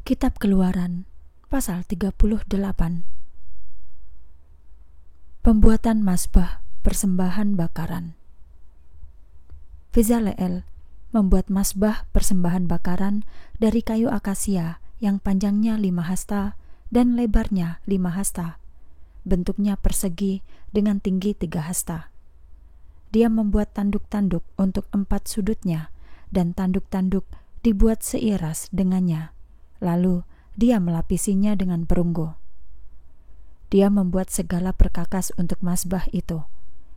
Kitab Keluaran, pasal 38. Pembuatan mazbah persembahan bakaran. Bezaleel membuat mazbah persembahan bakaran dari kayu akasia yang panjangnya 5 hasta dan lebarnya 5 hasta, bentuknya persegi dengan tinggi 3 hasta. Dia membuat tanduk-tanduk untuk 4 sudutnya, dan tanduk-tanduk dibuat seiras dengannya. Lalu dia melapisinya dengan perunggu. Dia membuat segala perkakas untuk mazbah itu,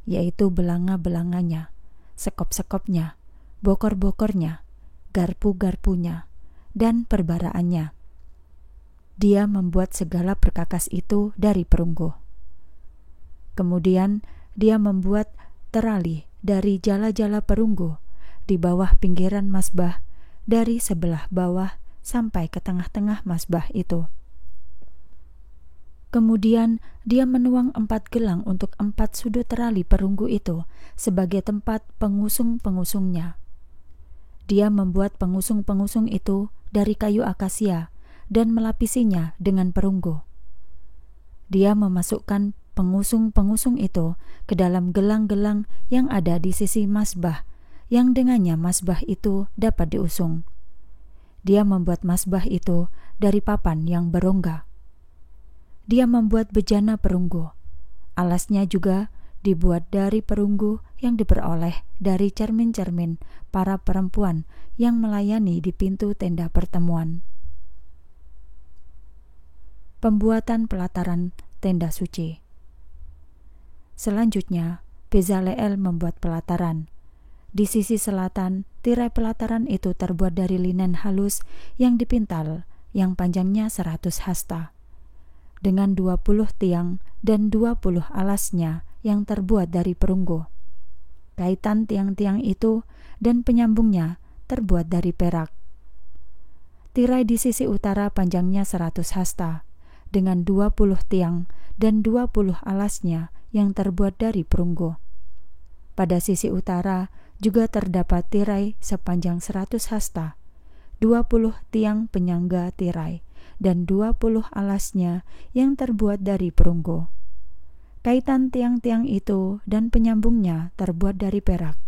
yaitu belanga-belanganya, sekop-sekopnya, bokor-bokornya, garpu-garpunya, dan perbaraannya. Dia membuat segala perkakas itu dari perunggu. Kemudian dia membuat terali dari jala-jala perunggu di bawah pinggiran mazbah, dari sebelah bawah sampai ke tengah-tengah mazbah itu. Kemudian dia menuang 4 gelang untuk 4 sudut terali perunggu itu sebagai tempat pengusung-pengusungnya. Dia membuat pengusung-pengusung itu dari kayu akasia dan melapisinya dengan perunggu. Dia memasukkan pengusung-pengusung itu ke dalam gelang-gelang yang ada di sisi mazbah, yang dengannya mazbah itu dapat diusung. Dia membuat mazbah itu dari papan yang berongga. Dia membuat bejana perunggu. Alasnya juga dibuat dari perunggu yang diperoleh dari cermin-cermin para perempuan yang melayani di pintu tenda pertemuan. Pembuatan pelataran tenda suci. Selanjutnya, Bezaleel membuat pelataran. Di sisi selatan, tirai pelataran itu terbuat dari linen halus yang dipintal, yang panjangnya 100 hasta, dengan 20 tiang dan 20 alasnya yang terbuat dari perunggu. Kaitan tiang-tiang itu dan penyambungnya terbuat dari perak. Tirai di sisi utara panjangnya 100 hasta, dengan 20 tiang dan 20 alasnya yang terbuat dari perunggu. Pada sisi utara juga terdapat tirai sepanjang 100 hasta, 20 tiang penyangga tirai, dan 20 alasnya yang terbuat dari perunggu. Kaitan tiang-tiang itu dan penyambungnya terbuat dari perak.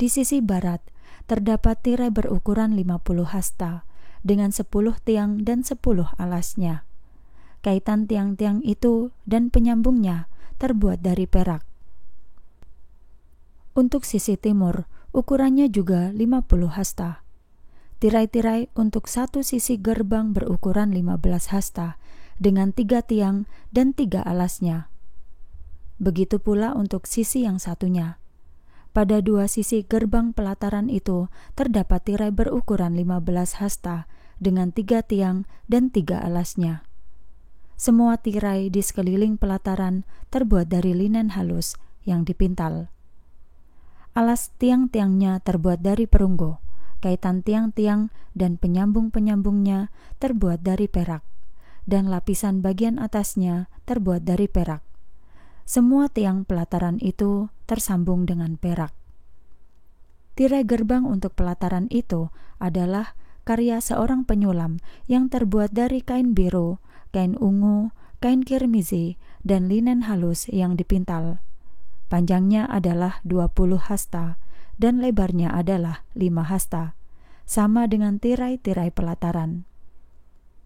Di sisi barat terdapat tirai berukuran 50 hasta, dengan 10 tiang dan 10 alasnya. Kaitan tiang-tiang itu dan penyambungnya terbuat dari perak. Untuk sisi timur, ukurannya juga 50 hasta. Tirai-tirai untuk satu sisi gerbang berukuran 15 hasta, dengan 3 tiang dan 3 alasnya. Begitu pula untuk sisi yang satunya. Pada 2 sisi gerbang pelataran itu terdapat tirai berukuran 15 hasta, dengan 3 tiang dan 3 alasnya. Semua tirai di sekeliling pelataran terbuat dari linen halus yang dipintal. Alas tiang-tiangnya terbuat dari perunggu, kaitan tiang-tiang dan penyambung-penyambungnya terbuat dari perak, dan lapisan bagian atasnya terbuat dari perak. Semua tiang pelataran itu tersambung dengan perak. Tirai gerbang untuk pelataran itu adalah karya seorang penyulam yang terbuat dari kain biru, kain ungu, kain kirmizi, dan linen halus yang dipintal. Panjangnya adalah 20 hasta dan lebarnya adalah 5 hasta, sama dengan tirai-tirai pelataran.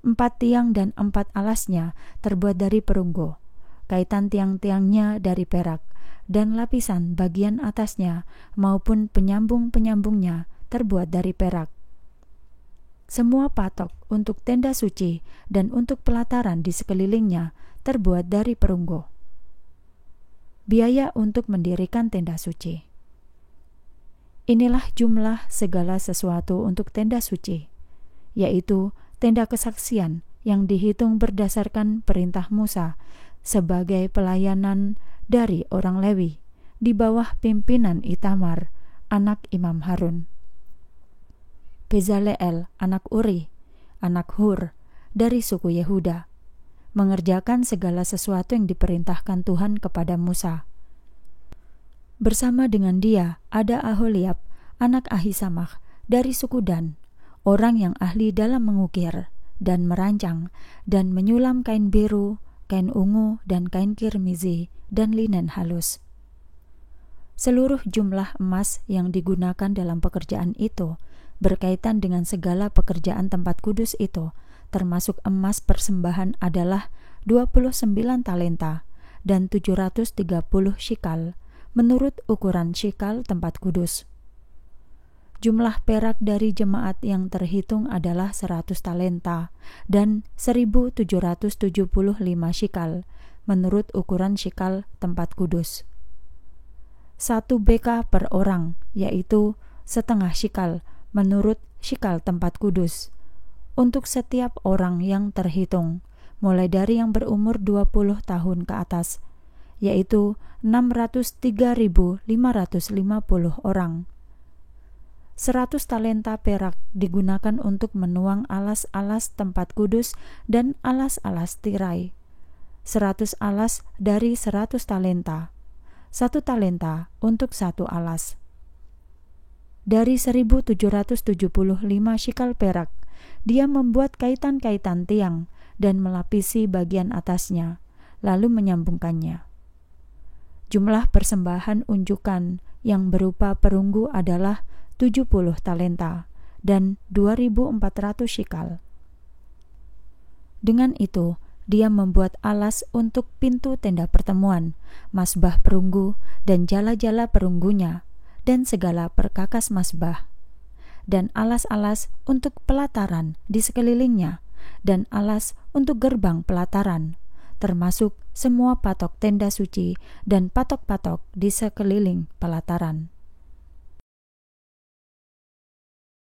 4 tiang dan 4 alasnya terbuat dari perunggu, kaitan tiang-tiangnya dari perak, dan lapisan bagian atasnya maupun penyambung-penyambungnya terbuat dari perak. Semua patok untuk tenda suci dan untuk pelataran di sekelilingnya terbuat dari perunggu. Biaya untuk mendirikan tenda suci. Inilah jumlah segala sesuatu untuk tenda suci, yaitu tenda kesaksian yang dihitung berdasarkan perintah Musa sebagai pelayanan dari orang Lewi di bawah pimpinan Itamar, anak Imam Harun. Bezaleel, anak Uri, anak Hur, dari suku Yehuda, mengerjakan segala sesuatu yang diperintahkan Tuhan kepada Musa. Bersama dengan dia ada Aholiab, anak Ahisamach, dari suku Dan, orang yang ahli dalam mengukir dan merancang dan menyulam kain biru, kain ungu, dan kain kirmizi, dan linen halus. Seluruh jumlah emas yang digunakan dalam pekerjaan itu berkaitan dengan segala pekerjaan tempat kudus itu, termasuk emas persembahan, adalah 29 talenta dan 730 shikal menurut ukuran shikal tempat kudus. Jumlah perak dari jemaat yang terhitung adalah 100 talenta dan 1775 shikal menurut ukuran shikal tempat kudus. 1 beka per orang, yaitu setengah shikal menurut shikal tempat kudus, untuk setiap orang yang terhitung, mulai dari yang berumur 20 tahun ke atas, yaitu 603.550 orang. 100 talenta perak digunakan untuk menuang alas-alas tempat kudus dan alas-alas tirai. 100 alas dari 100 talenta. 1 talenta untuk 1 alas. Dari 1775 shikal perak, dia membuat kaitan-kaitan tiang dan melapisi bagian atasnya, lalu menyambungkannya. Jumlah persembahan unjukan yang berupa perunggu adalah 70 talenta dan 2.400 shikal. Dengan itu, dia membuat alas untuk pintu tenda pertemuan, mazbah perunggu dan jala-jala perunggunya, dan segala perkakas mazbah, dan alas-alas untuk pelataran di sekelilingnya, dan alas untuk gerbang pelataran, termasuk semua patok tenda suci dan patok-patok di sekeliling pelataran.